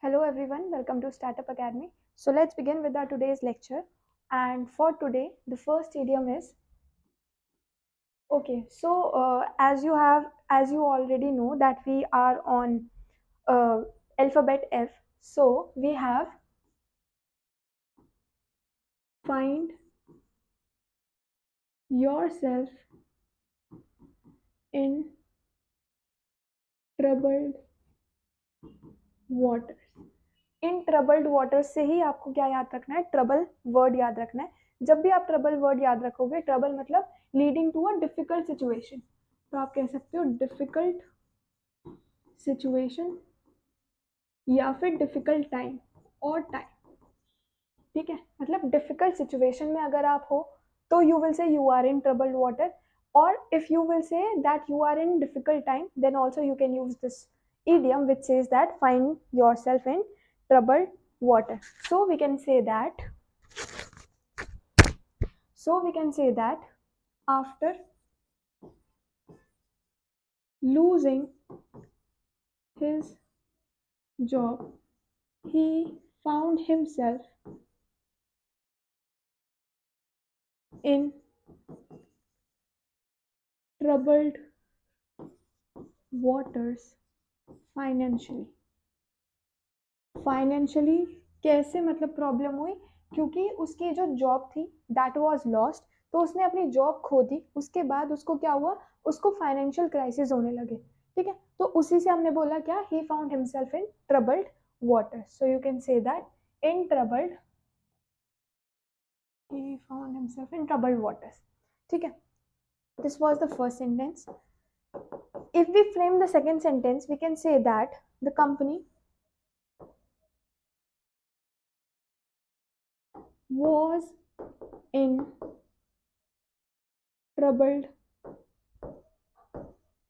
Hello everyone, welcome to Startup Academy. So let's begin with our today's lecture. And for today, the first idiom is okay. So as you already know that we are on uh, alphabet F. So we have find yourself in troubled waters. In troubled water से ही आपको क्या याद रखना है, trouble word याद रखना है. जब भी आप ट्रबल वर्ड याद रखोगे, ट्रबल मतलब leading to a difficult situation, तो आप कह सकते हो डिफिकल्ट सिचुएशन या फिर डिफिकल्ट टाइम और टाइम. ठीक है, मतलब डिफिकल्ट सिचुएशन में अगर आप हो तो you will say you are in troubled water, और if you will say that you are in difficult time, then also you can use this idiom which says that find yourself in troubled water. So we can say that after losing his job, he found himself in troubled waters financially. Financially कैसे, मतलब problem हुई क्योंकि उसकी जो job थी that was lost, तो उसने अपनी जॉब खो दी. उसके बाद उसको क्या हुआ, उसको फाइनेंशियल क्राइसिस होने लगे. ठीक है, तो उसी से हमने बोला क्या, he found himself in troubled water. So you can say that in troubled, he found himself in troubled waters. ठीक है, this was the first sentence. If we frame the second sentence, we can say that the company was in troubled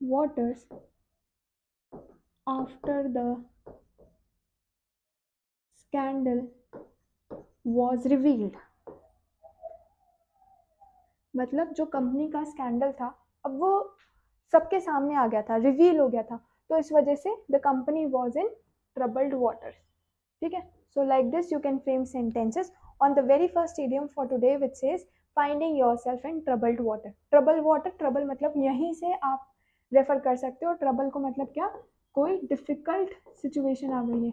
waters after the scandal was revealed. मतलब जो company का scandal था, अब वो सबके सामने आ गया था, रिवील हो गया था, तो इस वजह से the company was in troubled waters. ठीक है, सो like this you can frame sentences on the very first idiom for today which says finding yourself in troubled water. Trouble water, trouble मतलब यहीं से आप रेफर कर सकते हो. ट्रबल को मतलब क्या, कोई डिफिकल्ट सिचुएशन आ गई है,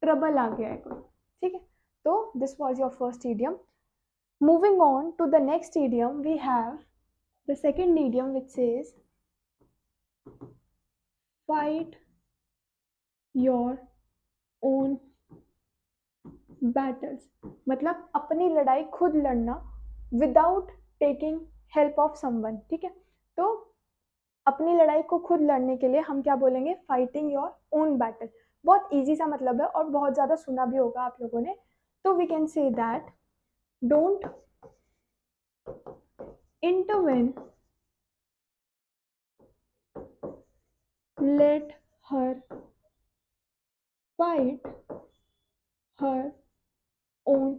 ट्रबल आ गया है कोई. ठीक है, तो this was your first idiom. Moving on to the next idiom, we have the second idiom which says fight your own battles. मतलब अपनी लड़ाई खुद लड़ना without taking help of someone. ठीक है, तो अपनी लड़ाई को खुद लड़ने के लिए हम क्या बोलेंगे, फाइटिंग योर ओन बैटल. बहुत इजी सा मतलब है और बहुत ज़्यादा सुना भी होगा आप लोगों ने. तो we can say that don't intervene, let her fight her own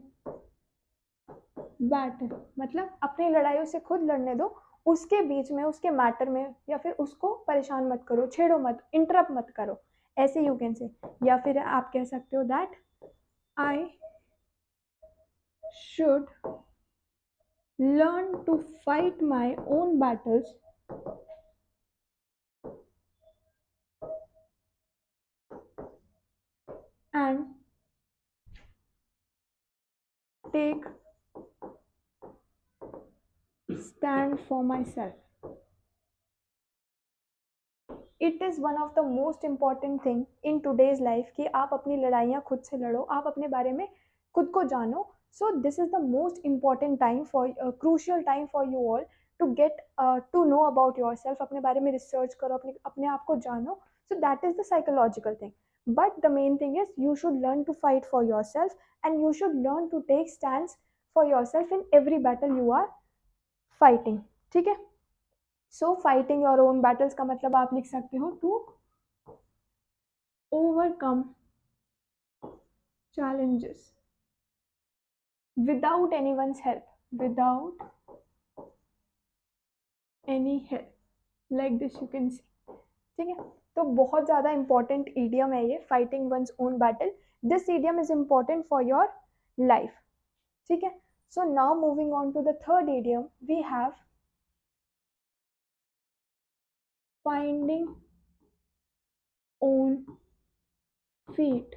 battle. मतलब अपनी लड़ाई उसे खुद लड़ने दो, उसके बीच में, उसके मैटर में, या फिर उसको परेशान मत करो, छेड़ो मत, इंटरप्ट मत करो, ऐसे यू कैन से. या फिर आप कह सकते हो that I should learn to fight my own battles and take stand for myself. It is one of the most important thing in today's life कि आप अपनी लड़ाइयाँ खुद से लड़ो, आप अपने बारे में खुद को जानो. So this is the most important time for, crucial time for you all to get to know about yourself. अपने बारे में रिसर्च करो, अपने आप को जानो. So that is the psychological thing. But the main thing is you should learn to fight for yourself and you should learn to take stand for yourself in every battle you are fighting. ठीक है, सो fighting your own battles का मतलब आप लिख सकते हो to overcome challenges without anyone's help, without any help, like this you can see. ठीक है, तो बहुत ज़्यादा इंपॉर्टेंट ईडियम है ये, fighting one's own battle. This idiom is important for your life. ठीक है. So now moving on to the third idiom, we have finding own feet.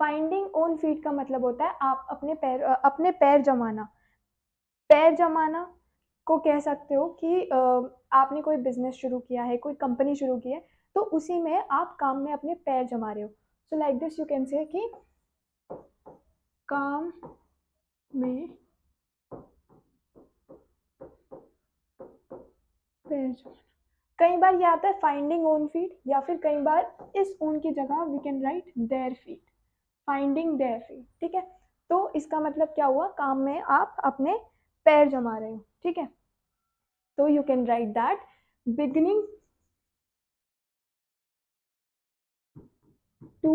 Finding own feet का मतलब होता है आप अपने पैर जमाना. पैर जमाना को कह सकते हो कि आपने कोई बिजनेस शुरू किया है, कोई कंपनी शुरू की है, तो उसी में आप काम में अपने पैर जमा रहे हो. सो लाइक दिस यू कैन से कि काम में पैर जमाना. कई बार ये आता है फाइंडिंग ओन फीट, या फिर कई बार इस ओन की जगह we can write their feet. Finding their feet. ठीक है. तो इसका मतलब क्या हुआ, काम में आप अपने पैर जमा रहे हो. ठीक है. तो you can write that beginning to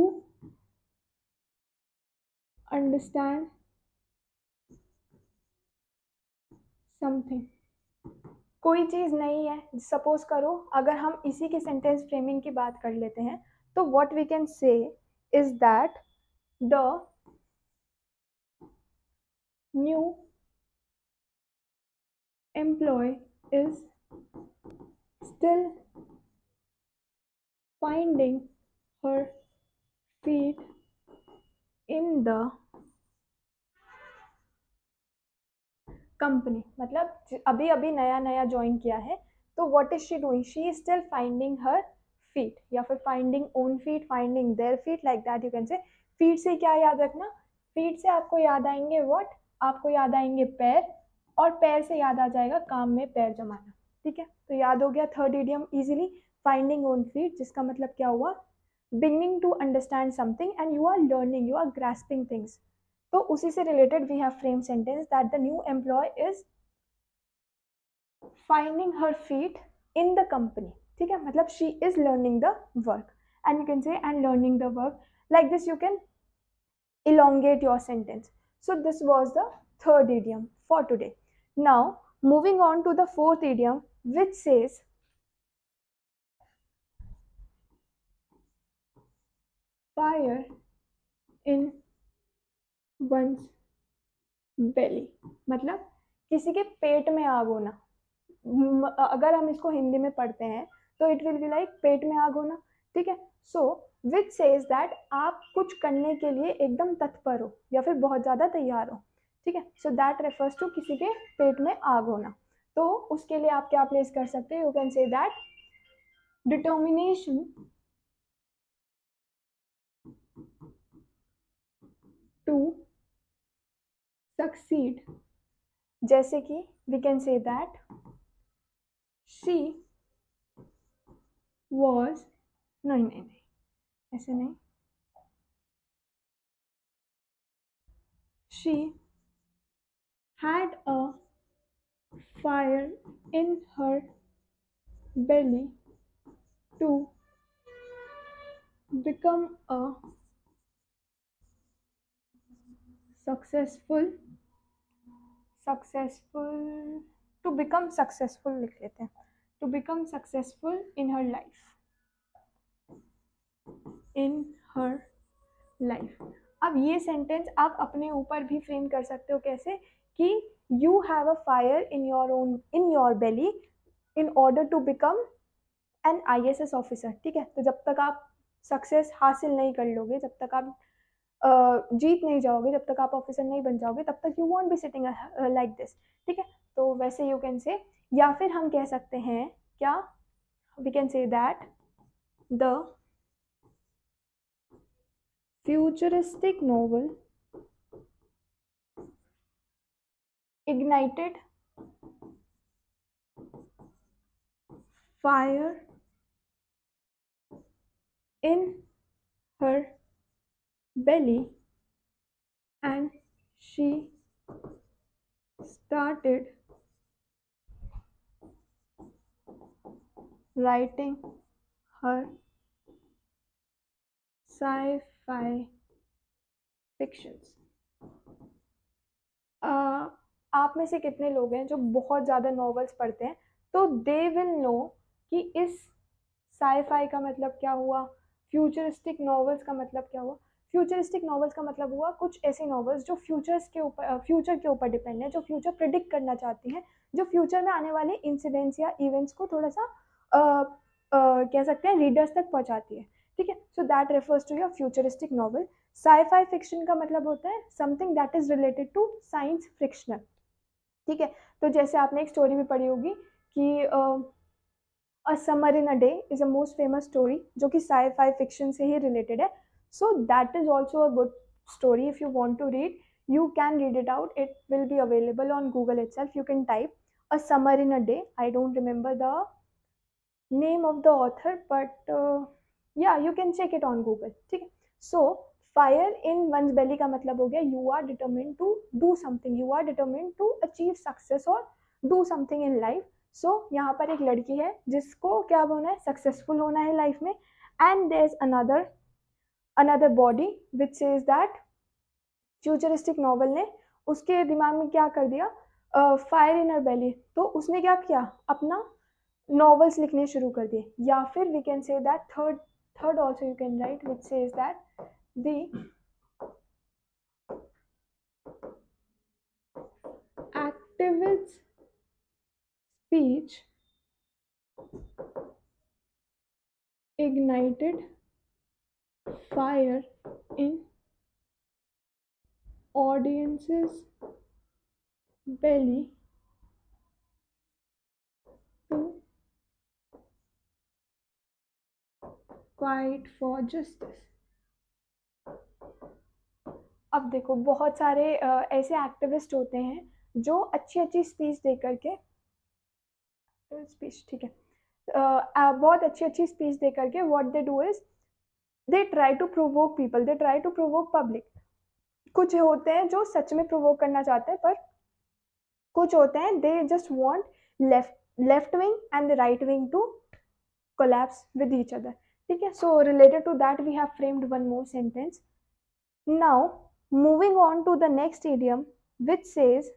understand something. कोई चीज नहीं है. सपोज करो अगर हम इसी की सेंटेंस फ्रेमिंग की बात कर लेते हैं, तो what we can say is that the new employee is still finding her feet in the company. मतलब अभी अभी नया नया ज्वाइन किया है, तो what is she doing, she is still finding her feet, या फिर finding own feet, finding their feet, like that you can say. Feet से क्या याद रखना, फीट से आपको याद आएंगे व्हाट, आपको याद आएंगे पैर, और पैर से याद आ जाएगा काम में पैर जमाना. ठीक है. तो याद हो गया third idiom easily, finding own feet, जिसका मतलब क्या हुआ, beginning to understand something and you are learning, you are grasping things. तो उसी से related we have frame sentence that the new employee is finding her feet in the company. ठीक है. मतलब she is learning the work, and you can say and learning the work, like this you can elongate your sentence. So this was the third idiom for today. Now moving on to the fourth idiom, which says fire in one's belly. मतलब किसी के पेट में आग होना. अगर हम इसको हिंदी में पढ़ते हैं तो इट विल बी लाइक पेट में आग होना. ठीक है. सो विच सेज दैट आप कुछ करने के लिए एकदम तत्पर हो या फिर बहुत ज़्यादा तैयार हो. ठीक है. सो दैट रेफर्स टू किसी के पेट में आग होना. तो उसके लिए आप क्या प्लेस कर सकते हैं, you can say that determination to succeed. जैसे कि we can say that she was, नहीं नहीं नहीं ऐसे नहीं, she had a fire in her belly to become a successful to become successful लिख लेते हैं, to become successful in her life. अब ये सेंटेंस आप अपने ऊपर भी फ्रेम कर सकते हो. कैसे कि you have a fire in your belly in order to become an IAS officer. ठीक है. तो जब तक आप सक्सेस हासिल नहीं कर लोगे, जब तक आप जीत नहीं जाओगे, जब तक आप ऑफिसर नहीं बन जाओगे, तब तक you want be sitting like this. ठीक है. तो वैसे यू कैन से, या फिर हम कह सकते हैं क्या, we can say that the futuristic novel ignited fire in her belly and she started writing her sci-fi fictions. आप में से कितने लोग हैं जो बहुत ज़्यादा नॉवेल्स पढ़ते हैं, तो दे विल नो कि इस साई-फाई का मतलब क्या हुआ, फ्यूचरिस्टिक नॉवेल्स का मतलब क्या हुआ। फ्यूचरिस्टिक नॉवेल्स का मतलब हुआ कुछ ऐसी नॉवेल्स जो फ्यूचर के ऊपर डिपेंड है, जो फ्यूचर प्रिडिक्ट करना चाहती हैं, जो फ्यूचर में आने वाले इंसिडेंट्स या इवेंट्स को थोड़ा सा कह सकते हैं रीडर्स तक पहुंचाती है, ठीक है। So that refers to your futuristic novel. Sci-fi fiction का मतलब होता है something that is related to science fictional, ठीक है। तो जैसे आपने एक स्टोरी भी पढ़ी होगी कि a summer in a day is a most famous story, जो कि साई-फाई फिक्शन से ही रिलेटेड है। So that is also a good story. If you want to read, you can read it out. It will be available on Google itself. You can type a summer in a day. I don't remember the name of the author, but yeah, you can check it on Google, ठीक है। So fire in one's belly का मतलब हो गया you are determined to do something, you are determined to achieve success or do something in life. So यहाँ पर एक लड़की है जिसको क्या होना है, सक्सेसफुल होना है लाइफ में, and there's another body which says that futuristic novel ने उसके दिमाग में क्या कर दिया, फायर इन हर बेली, तो उसने क्या किया, अपना नॉवेल्स लिखने शुरू कर दिए। या फिर we can say that third also you can write which says that the activist speech ignited fire in audience's belly to fight for justice। अब देखो बहुत सारे ऐसे एक्टिविस्ट होते हैं जो अच्छी अच्छी स्पीच दे करके, स्पीच ठीक है, बहुत अच्छी अच्छी स्पीच दे करके what they do is they try to provoke people, they try to provoke public. कुछ होते हैं जो सच में प्रोवोक करना चाहते हैं, पर कुछ होते हैं they just want left wing and the right wing to collapse with each other, ठीक है। So related to that we have framed one more sentence. Now moving on to the next idiom which says,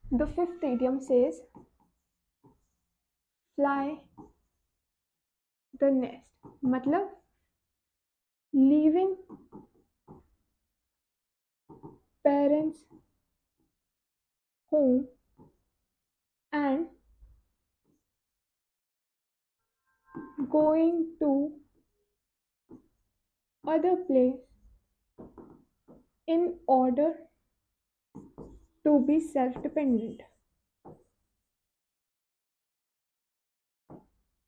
the fifth idiom says fly the nest, मतलब leaving parents home and going to other place in order to be self dependent।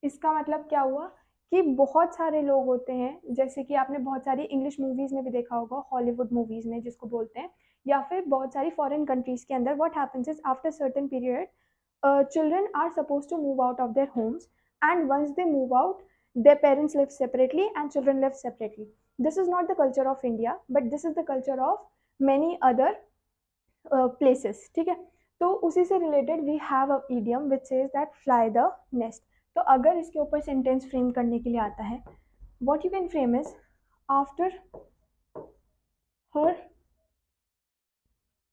इसका मतलब क्या हुआ कि बहुत सारे लोग होते हैं, जैसे कि आपने बहुत सारी इंग्लिश मूवीज में भी देखा होगा, हॉलीवुड मूवीज में जिसको बोलते हैं, या फिर बहुत सारी फॉरेन कंट्रीज के अंदर what happens is after certain period children are supposed to move out of their homes, and once they move out their parents live separately and children live separately. This is not the culture of India, but this is the culture of many other places, ठीक है। तो उसी से related we have a idiom which says that fly the nest। तो अगर इसके ऊपर sentence frame करने के लिए आता है, what you can frame is, after her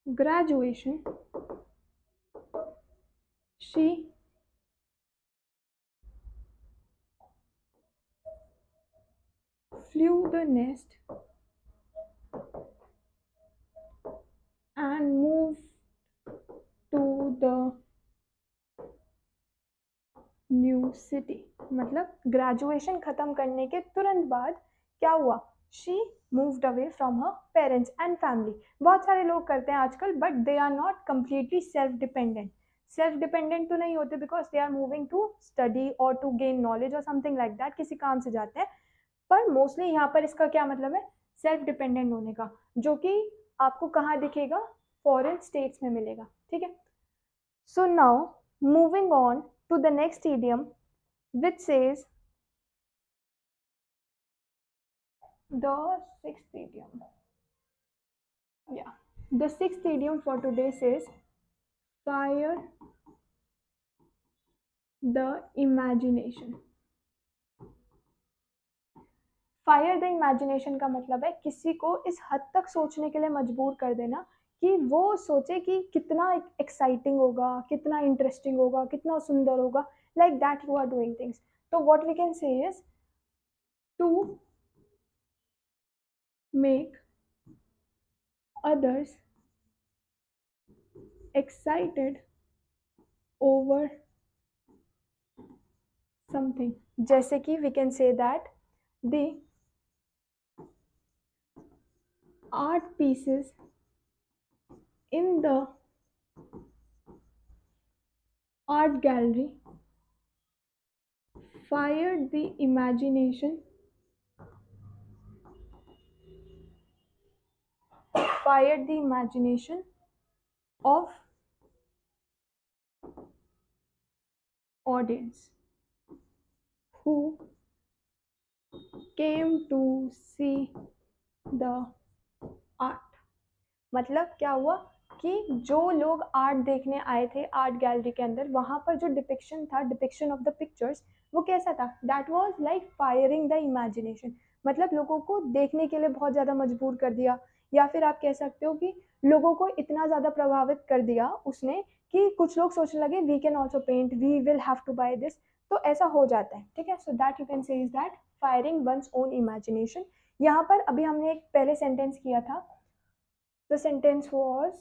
graduation she flew the nest and moved to the new city. मतलब ग्रेजुएशन खत्म करने के तुरंत बाद क्या हुआ, she moved away from her parents and family. बहुत सारे लोग करते हैं आजकल, but they are not completely self dependent. Self dependent तो नहीं होते because they are moving to study और टू गेन नॉलेज और समथिंग लाइक दैट, किसी काम से जाते हैं। पर मोस्टली यहाँ पर इसका क्या मतलब है, सेल्फ डिपेंडेंट होने का, जो कि आपको कहाँ दिखेगा, फॉरेन स्टेट्स में मिलेगा, ठीक है। So now moving on to the next idiom which says, the sixth idiom, yeah, the sixth idiom for today says fire the imagination। Fire the imagination का मतलब है किसी को इस हद तक सोचने के लिए मजबूर कर देना कि वो सोचे कि कितना एक्साइटिंग होगा, कितना इंटरेस्टिंग होगा, कितना सुंदर होगा, like that you are doing things. तो what we can say is to make others excited over something. जैसे कि we can say that the art pieces in the art gallery fired the imagination fired the imagination of audience who came to see the art. मतलब क्या हुआ कि जो लोग art देखने आए थे आर्ट गैलरी के अंदर, वहां पर जो डिपिक्शन था, डिपिक्शन ऑफ द पिक्चर्स, वो कैसा था, that was like firing the imagination. मतलब लोगों को देखने के लिए बहुत ज़्यादा मजबूर कर दिया, या फिर आप कह सकते हो कि लोगों को इतना ज़्यादा प्रभावित कर दिया उसने कि कुछ लोग सोचने लगे we can also paint, we will have to buy this. तो ऐसा हो जाता है, ठीक है. So that you can say is that firing one's own imagination. यहाँ पर अभी हमने एक पहले सेंटेंस किया था. The sentence was,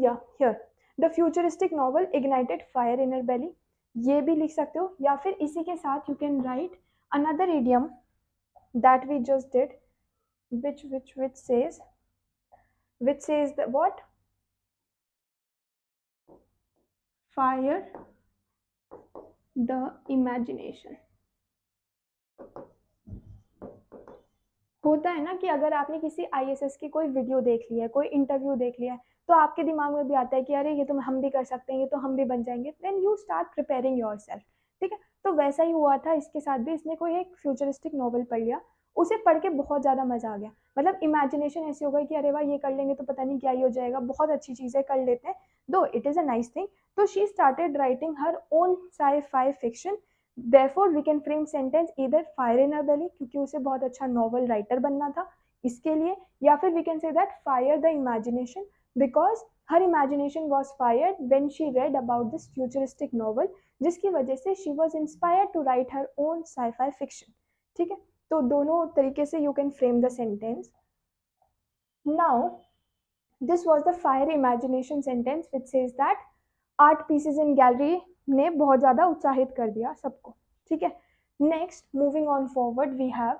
yeah, here. The futuristic novel ignited fire in her belly. ये भी लिख सकते हो, या फिर इसी के साथ you can write another idiom that we just did, which says that what? Fire the imagination. होता है ना कि अगर आपने किसी आईएएस की कोई वीडियो देख ली है, कोई इंटरव्यू देख लिया है, तो आपके दिमाग में भी आता है कि अरे ये तो हम भी कर सकते हैं, ये तो हम भी बन जाएंगे. Then you start preparing yourself. ठीक है. तो वैसा ही हुआ था इसके साथ भी. इसने कोई एक फ्यूचरिस्टिक नॉवल पढ़ लिया, उसे पढ़ के बहुत ज़्यादा मजा आ गया. मतलब इमेजिनेशन ऐसी हो गई कि अरे वाह ये कर लेंगे तो पता नहीं क्या ही हो जाएगा, बहुत अच्छी चीज़ें कर लेते हैं, दो it is a nice thing. तो she started writing her own sci-fi fiction. Therefore we can frame sentence either fire in her belly, क्योंकि उसे बहुत अच्छा नॉवल राइटर बनना था इसके लिए, या फिर we can say that fire the imagination because her imagination was fired when she read about this futuristic novel, जिसकी वजह से she was inspired to write her own sci-fi fiction. ठीक है. तो दोनों तरीके से you can frame the sentence. Now this was the fire imagination sentence which says that art pieces in gallery ने बहुत ज़्यादा उत्साहित कर दिया सबको. ठीक है. Next moving on forward we have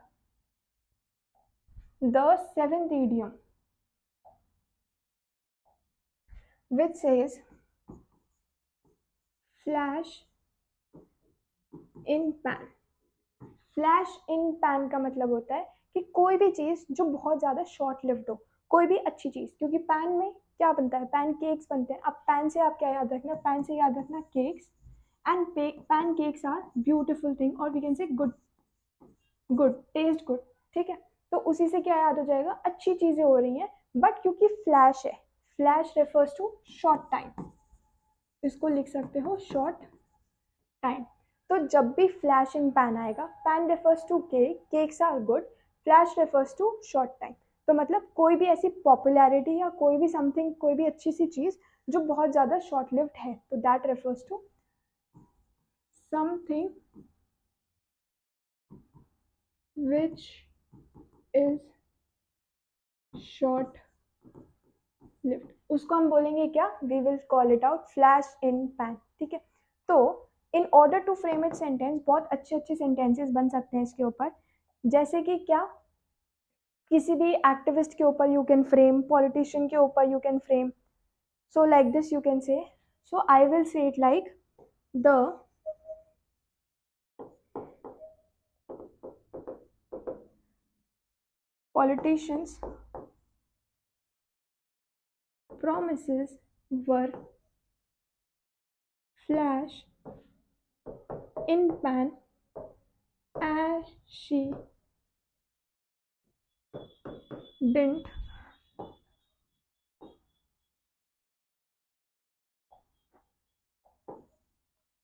the seventh idiom which says flash in pan. Flash in pan का मतलब होता है कि कोई भी चीज़ जो बहुत ज़्यादा शॉर्ट लिव्ड हो, कोई भी अच्छी चीज़, क्योंकि पैन में क्या बनता है, पैन केक्स बनते हैं. अब पैन से आप क्या याद रखना, पैन से याद रखना cakes, and pancakes are beautiful thing or we can say good taste good. ठीक है. तो उसी से क्या याद हो जाएगा, अच्छी चीजें हो रही हैं. बट क्योंकि फ्लैश है, flash refers to short time, इसको लिख सकते हो शॉर्ट टाइम. तो जब भी फ्लैश इन पैन आएगा, pan refers to cake, cakes are good, flash refers to short time. तो मतलब कोई भी ऐसी पॉपुलैरिटी या कोई भी समथिंग, कोई भी अच्छी सी चीज जो बहुत ज्यादा शॉर्ट लिव्ड है, तो that refers to something which is short lived. उसको हम बोलेंगे क्या, we will call it out flash in pan. ठीक है. तो in order to frame it sentence, बहुत अच्छे अच्छे sentences बन सकते हैं इसके ऊपर. जैसे कि क्या, किसी भी एक्टिविस्ट के ऊपर you can frame, politician के ऊपर you can frame. So like this you can say, so I will say it like the politicians promises were flash in pan as she didn't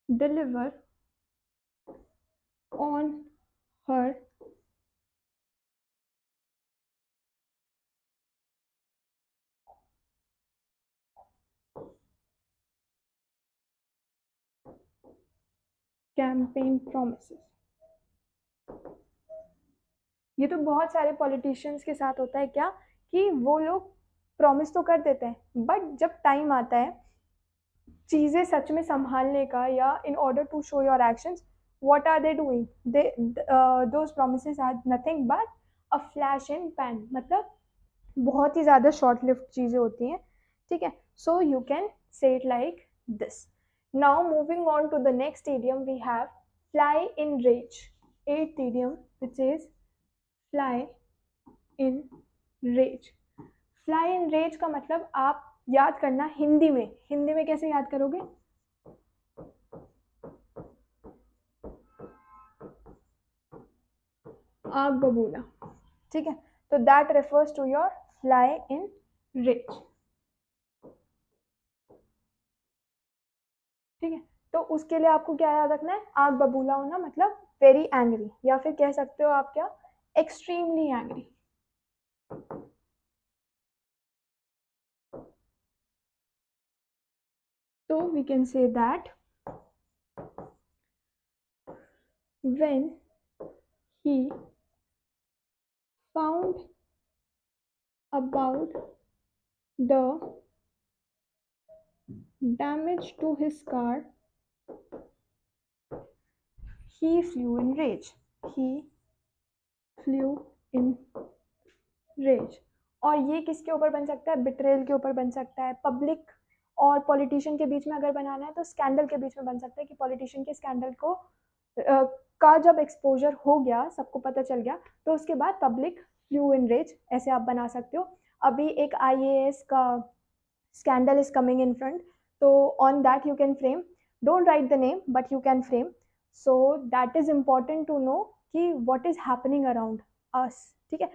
deliver on her campaign promises, ये तो बहुत सारे politicians के साथ होता है क्या, कि वो लोग प्रॉमिस तो कर देते हैं बट जब टाइम आता है चीजें सच में संभालने का, या in order to show your actions, what are they doing, they those promises are nothing but a flash in pan, मतलब बहुत ही ज़्यादा शॉर्ट लिव्ड चीज़ें होती हैं, ठीक है. So you can say it like this. Now moving on to the next idiom we have fly in rage. Eight idiom which is fly in rage. Fly in rage का मतलब आप याद करना हिंदी में, हिंदी में कैसे याद करोगे, आग बबूला, ठीक है. तो that refers to your fly in rage, ठीक है. तो उसके लिए आपको क्या याद रखना है, आग बबूला होना मतलब वेरी एंग्री, या फिर कह सकते हो आप क्या, एक्सट्रीमली एंग्री. तो we can say that when he found about the damage to his car, he flew in rage. He flew in rage. और ये किसके ऊपर बन सकता है, बिट्रेल के ऊपर बन सकता है. पब्लिक और पॉलिटिशियन के बीच में अगर बनाना है तो स्कैंडल के बीच में बन सकता है, कि पॉलिटिशियन के स्कैंडल को का जब एक्सपोजर हो गया, सबको पता चल गया, तो उसके बाद पब्लिक फ्लू इन रेज, ऐसे आप बना सकते हो. अभी एक आईएएस का scandal is coming in front, तो on that you can frame, don't write the name but you can frame. So that is important to know कि what is happening around us, ठीक है.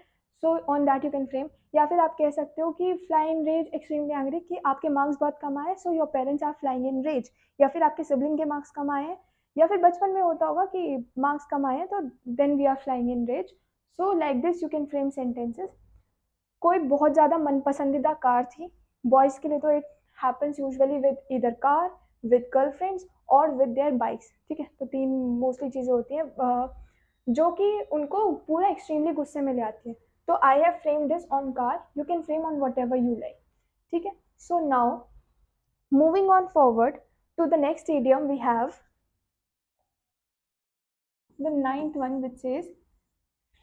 So on that you can frame. या फिर आप कह सकते हो कि fly in rage extremely angry, कि आपके मार्क्स बहुत कम आए so your parents are flying in rage, या फिर आपके सिबलिंग के मार्क्स कम आए हैं, या फिर बचपन में होता होगा कि मार्क्स कम आए हैं तो then we are flying in rage. So like this you can frame sentences. कोई बहुत ज़्यादा मन पसंदीदा कार थी, बॉयज़ के लिए तो it happens usually with either car, with girlfriends और विद देयर बाइक्स, ठीक है. तो तीन मोस्टली चीज़ें होती हैं जो कि उनको पूरा एक्सट्रीमली गुस्से में ले आती है. तो I have frame this on car, you can frame on whatever you like, ठीक है. So now moving on forward to the next idiom we have the ninth one, which is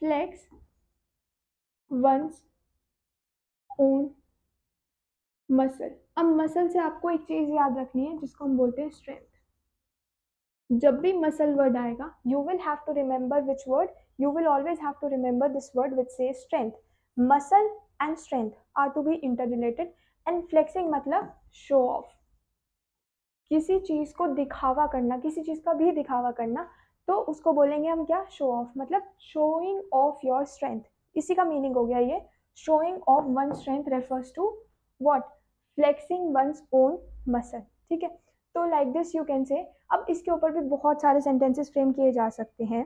flex one's own muscle. अब muscle से आपको एक चीज याद रखनी है जिसको हम बोलते हैं स्ट्रेंथ. जब भी मसल वर्ड आएगा you will have to remember which word, you will always have to remember this word which say strength. Muscle and strength are to be interrelated. And flexing मतलब show off, किसी चीज को दिखावा करना, किसी चीज का भी दिखावा करना, तो उसको बोलेंगे हम क्या, शो ऑफ, मतलब शोइंग ऑफ योर स्ट्रेंथ. इसी का मीनिंग हो गया ये. Showing off one strength refers to what, flexing one's own muscle, ठीक है. तो लाइक दिस यू कैन से. अब इसके ऊपर भी बहुत सारे सेंटेंसेस फ्रेम किए जा सकते हैं.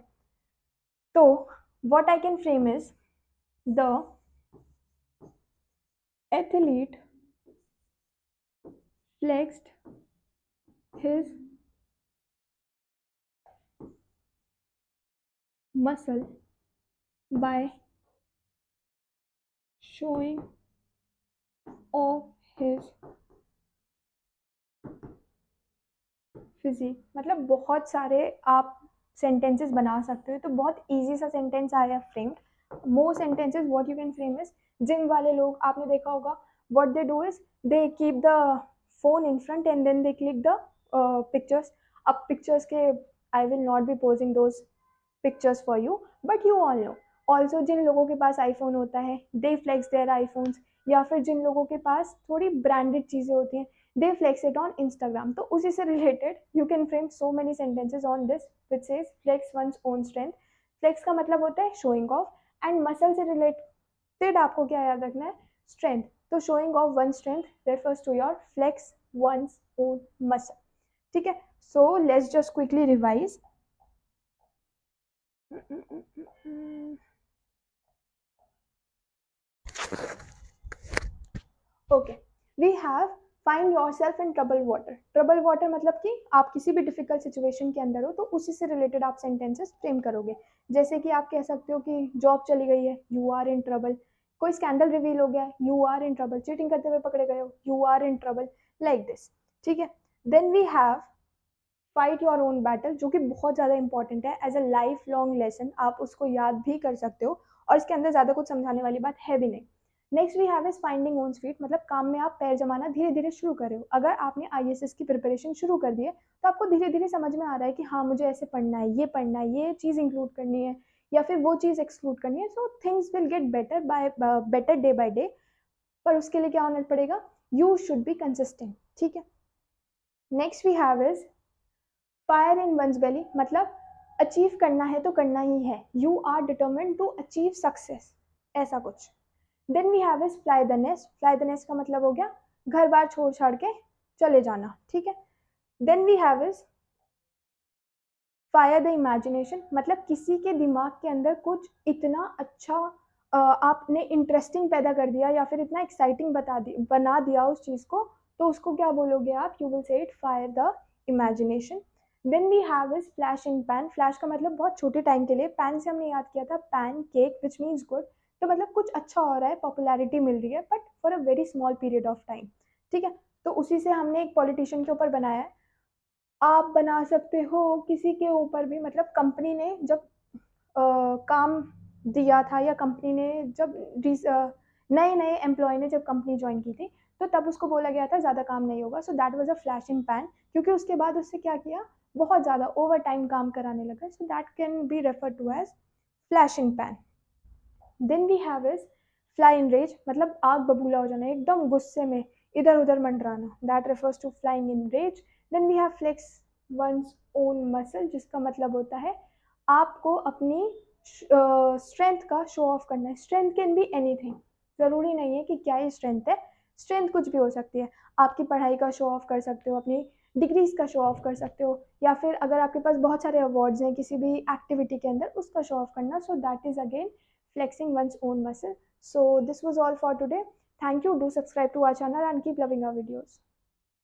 तो what I can frame is the athlete flexed his muscle by showing off his physique. मतलब बहुत सारे आप सेंटेंसेस बना सकते हो. तो बहुत इजी सा सेंटेंस आया framed. More sentences what you can frame is, gym वाले लोग आपने देखा होगा, what they do is they keep the phone in front and then they click the pictures. अब पिक्चर्स के I will not be posing those pictures for you but you all know. Also जिन लोगों के पास iPhone होता है दे flex there iPhones, या फिर जिन लोगों के पास थोड़ी ब्रांडेड चीज़ें होती हैं they flex it on Instagram. तो उसी से related you can frame so many sentences on this which says flex one's own strength. Flex का मतलब होता है शोइंग ऑफ, एंड मसल से रिलेटेड आपको क्या याद रखना है, स्ट्रेंथ. तो showing off one strength refers to your flex one's own muscle, ठीक है. So let's just quickly revise. Okay, we have find yourself in trouble water. Trouble water मतलब कि आप किसी भी डिफिकल्ट सिचुएशन के अंदर हो तो उसी से रिलेटेड आप सेंटेंसेस फ्रेम करोगे। जैसे कि आप कह सकते हो कि जॉब चली गई है, यू आर इन ट्रबल। कोई स्कैंडल रिवील हो गया है, you are in trouble. Cheating करते हुए पकड़े गए हो, you are in trouble, like this. ठीक है। Then we have fight your own battle, जो कि बहुत ज़्यादा इंपॉर्टेंट है as a life long lesson, आप उसको याद भी कर सकते हो और इसके अंदर ज़्यादा कुछ समझाने वाली बात है भी नहीं। Next we have is finding own speed, मतलब काम में आप पैर जमाना धीरे धीरे शुरू कर रहे हो। अगर आपने आईएएस की प्रिपरेशन शुरू कर दी है तो आपको धीरे धीरे समझ में आ रहा है कि हाँ मुझे ऐसे पढ़ना है, ये चीज़ इंक्लूड करनी है या फिर वो चीज़ एक्सक्लूड करनी है। So things will get better by better day by day, पर उसके लिए क्या होना पड़ेगा, यू शुड बी कंसिस्टेंट। ठीक है। Next we have is fire in one's belly, मतलब अचीव करना है तो करना ही है, you are determined to achieve success, ऐसा कुछ। Then we have is fly the nest. Fly the nest का मतलब हो गया घर बार छोड़ छाड़ के चले जाना। ठीक है। Then we have is fire the imagination, मतलब किसी के दिमाग के अंदर कुछ इतना अच्छा आपने इंटरेस्टिंग पैदा कर दिया या फिर इतना एक्साइटिंग बना दिया उस चीज़ को, तो उसको क्या बोलोगे आप, you will say it fire the imagination. Then we have is flash in pan. Flash का मतलब बहुत छोटे टाइम के लिए, पैन से हमने याद किया था pan cake which means good, तो मतलब कुछ अच्छा हो रहा है, पॉपुलैरिटी मिल रही है, but for a very small period of time. ठीक है। तो उसी से हमने एक पॉलिटिशियन के ऊपर बनाया है। आप बना सकते हो किसी के ऊपर भी, मतलब कंपनी ने जब काम दिया था या कंपनी ने जब नए नए एम्प्लॉय ने जब कंपनी ज्वाइन की थी तो तब उसको बोला गया था ज़्यादा काम नहीं होगा, so that was a flash in pan, क्योंकि उसके बाद उससे क्या किया, बहुत ज़्यादा ओवर टाइम काम कराने लगा, so that can be refer to as flash in pan. Then we have is fly in rage, मतलब आग बबूला हो जाना, एकदम गुस्से में इधर उधर मंडराना, that refers to flying in rage. Then we have flex one's own muscle, जिसका मतलब होता है आपको अपनी स्ट्रेंथ का शो ऑफ करना है। स्ट्रेंथ कैन बी एनीथिंग, ज़रूरी नहीं है कि क्या ही स्ट्रेंथ है, स्ट्रेंथ कुछ भी हो सकती है। आपकी पढ़ाई का शो ऑफ कर सकते हो, अपनी डिग्रीज का शो ऑफ कर सकते हो, या फिर अगर आपके पास बहुत सारे अवार्ड्स हैं किसी भी एक्टिविटी के अंदर, उसका शो ऑफ करना। सो that is again flexing one's own muscle. So this was all for today. Thank you. Do subscribe to our channel and keep loving our videos.